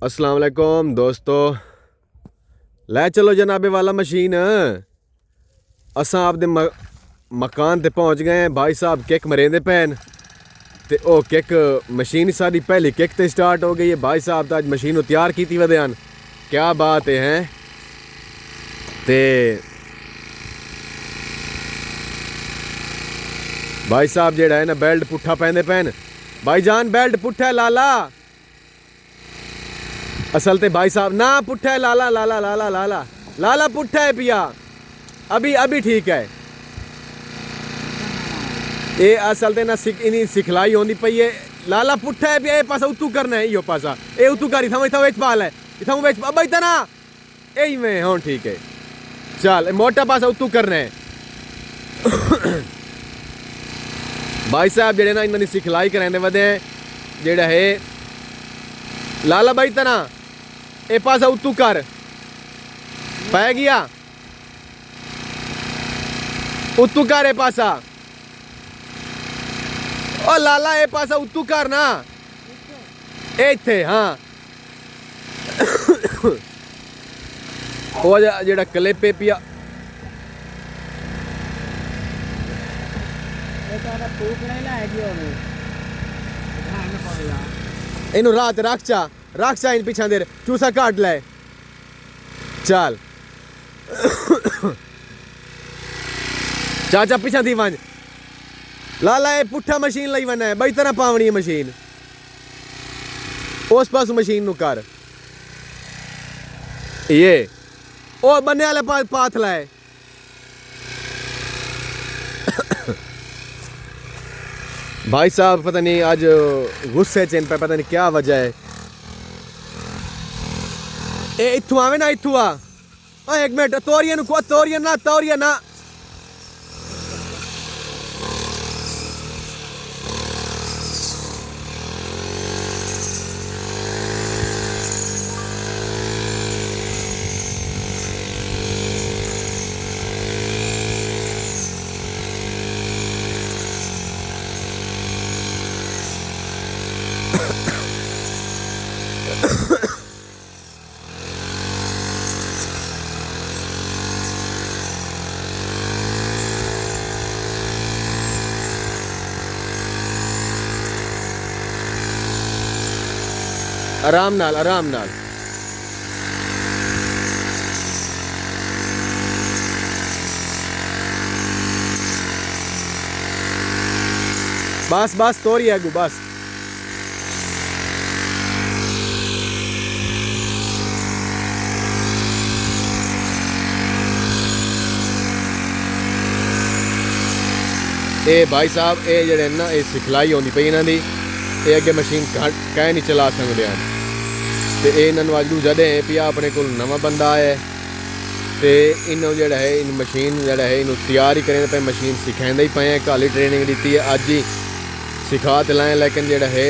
अस्सलाम वालेकुम दोस्तों, लै चलो जनाबे वाला मशीन। असां आपदे मकान ते पहुंच गए हैं। भाई साहब किक मरेंदे पैन ते ओ किक मशीन सारी पहली किक ते स्टार्ट हो गई है। भाई साहब तो अज मशीन तैयार की वदे हैं, क्या बात है। ते भाई साहब जेड़ा है ना बेल्ट पुट्ठा पहनदे पैन। भाई जान बेल्ट पुट्ठा है लाला। असल ते भाई साहब ना पुट्ठा है लाला लाला लाला लाला लाला पुट्ठा है पिया। अभी अभी ठीक है। ये असल ते ना इन्हीं सिखलाई होनी पई है। लाला पुट्ठा है पिया। ये पासा उतू करना है। यो पासा ए उतू करी था इथा वेच पाल है। इथा वेच अब इतना यही में हाँ ठीक है। चल मोटा पासा उतू करना है। भाई साहब जेड़े ना इन्होंने सिखलाई कराने वदे हैं जेड़ा है लाला भाई तना ए पासा उतू कर पै गया। उतू कर ए पासा ओ लाला ए पासा उतू कर ना ए इत्थे हाँ। ओ जेड़ा क्लिप है पिया इनू रात रख चा इन पिछा देर चूसा काट ले। चल चाचा पिछा थी वंज लाला ये पुट्ठा मशीन लाई वना है। बई तरह पावनी है मशीन उस पास मशीन नु कर। ये ओ बन्ने वाले पाथ लाए। भाई साहब पता नहीं आज गुस्से च पे पता नहीं क्या वजह है। ए इथू आवे ना इथू आ एक मिनट तोरिया ना आराम नाल आराम नाल। बस बस तोरिया गु बस। ए भाई साहब ए जेड़े ना ये सिखलाई होनी पई इन्हां दी। ये अगे मशीन कह नहीं चला सकते हैं। तो इन्होंने अज जदे पिया अपने को नवा बंदा आया तो इन्हों जड़ा है इन मशीन जड़ा है इन तैयार ही करें पे मशीन सिखाते ही पे हैं। कल ही ट्रेनिंग दी है अज ही सिखा तो लाएँ लेकिन जड़ा है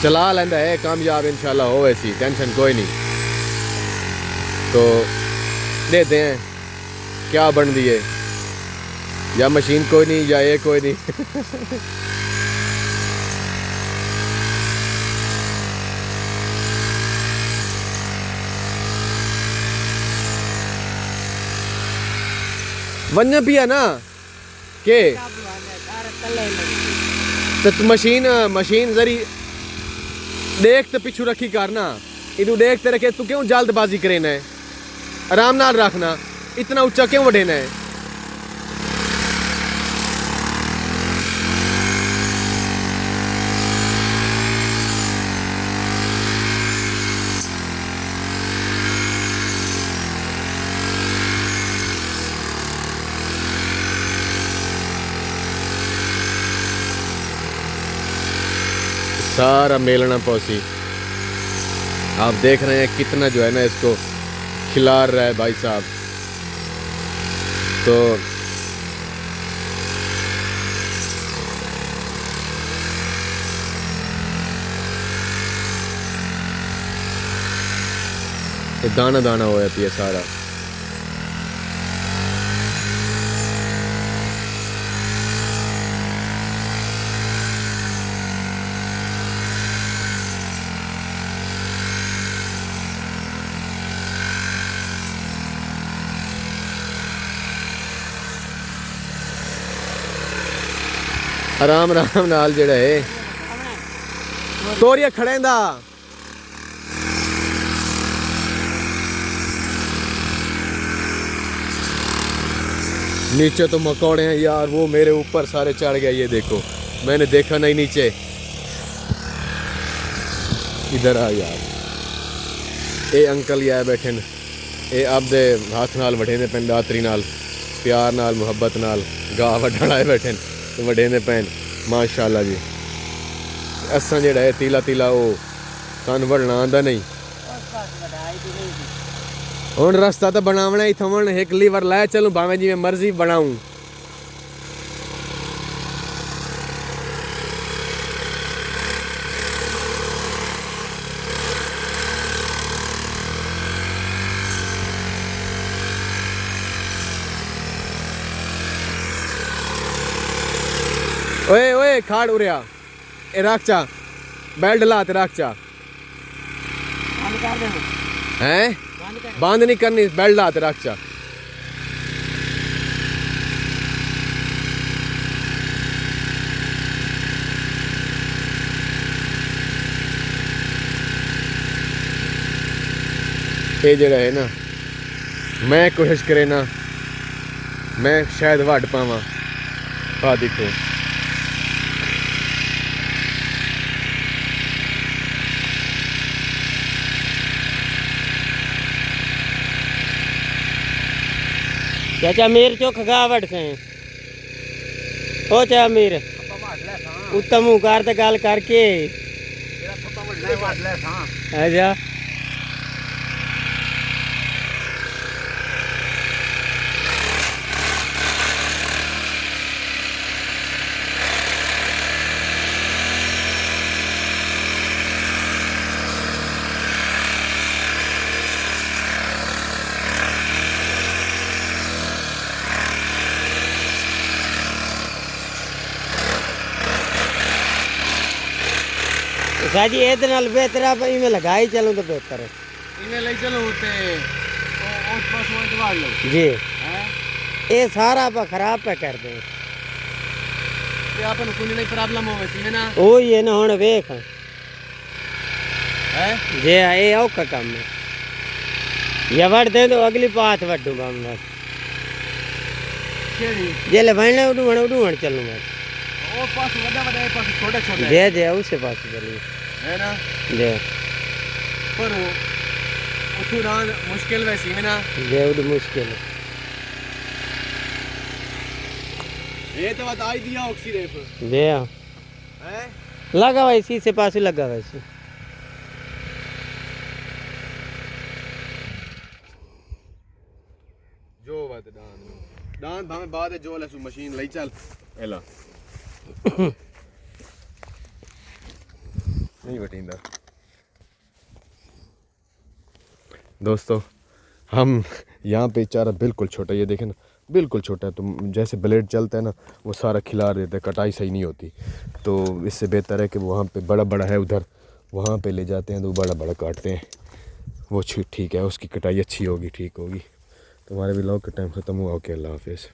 चला लेंदा है कामयाब इंशाल्लाह हो वैसी टेंशन कोई नहीं। तो देते हैं क्या बन दी है या मशीन कोई नहीं या ये कोई नहीं। वन्य पिया ना के तो मशीन जरी देख तो पिछू रखी करना। इनू देख ते रखे तू क्यों जल्दबाजी करेना है। आराम नाल रखना इतना ऊंचा क्यों बढ़ेना है। सारा मेलना पौसी आप देख रहे हैं कितना जो है ना इसको खिला रहा है भाई साहब। तो ये दाना दाना हो जाती है सारा। आराम आराम नाल जेड़ा है तोरिया खड़ेंदा नीचे तो मकौड़े हैं यार, वो मेरे ऊपर सारे चढ़ गए। ये देखो मैंने देखा नहीं नीचे। इधर आ यार, ये अंकल ये बैठे न, ये आपदे हाथ नाल वढे ने पैन, दातरी नाल प्यार नाल मुहब्बत नाल गाह वढण आए बैठे तो वढे ने पैन माशाअल्लाह जी। असां जेड़ा है तीला तीला वो सन वढ़ना आंदा नहीं। हुण रास्ता तो बनावना ही थमन, एक लीवर लै चलूं भावें जिवें मर्जी बनाऊं। ओए ओए खाड़ उरिया ए राखचा बेल्ट ला ते राखचा हैं बंद नहीं करनी, बेल्ट ला ते राखचा। ये जेड़ा है ना, मैं कोशिश करे ना मैं शायद वड पावा। आ देखो चाचा मीर चो खगावट से ओ चा मीर उत्तम कार ते गल करके अच्छा साजी ए नाल बेहतर है इवें लगाई चलूं तो बेहतर है। इवें ले चलो ते उस पास वो वाड़ लो जी हैं। ये सारा आप खराब पे कर दे ये अपन कोई नहीं प्रॉब्लम होवे सी ना। ओ ये ना हुन वेख हैं जे ये औखा काम है। ये वड़ दे तो अगली पाथ वड्डूंगा मैं केड़ी जेले वणने उडूण चलूंगा। ओ पास वड्डा वड्डा पास छोटे छोटे जे जे उसे पास चली है ना। जे पर उठुरान मुश्किल वैसी है ना। जे उड मुश्किल है। ये तो बात आई दिया ऑक्सीडेफ जे हैं लगा हुआ इसी से पास लगा हुआ इसी जो बात डान भावे बाद जो ले मशीन ले चल एला नहीं बटिंदा। दोस्तों हम यहाँ पे चारा बिल्कुल छोटा, ये देखें ना बिल्कुल छोटा है, तो जैसे ब्लेड चलता है ना वो सारा खिला देता है, कटाई सही नहीं होती। तो इससे बेहतर है कि वहाँ पे बड़ा बड़ा है उधर वहाँ पे ले जाते हैं तो बड़ा बड़ा काटते हैं, वो ठीक है, उसकी कटाई अच्छी होगी, ठीक होगी। तो हमारे व्लॉग का टाइम ख़त्म हुआ। ओके अल्लाह हाफिज़।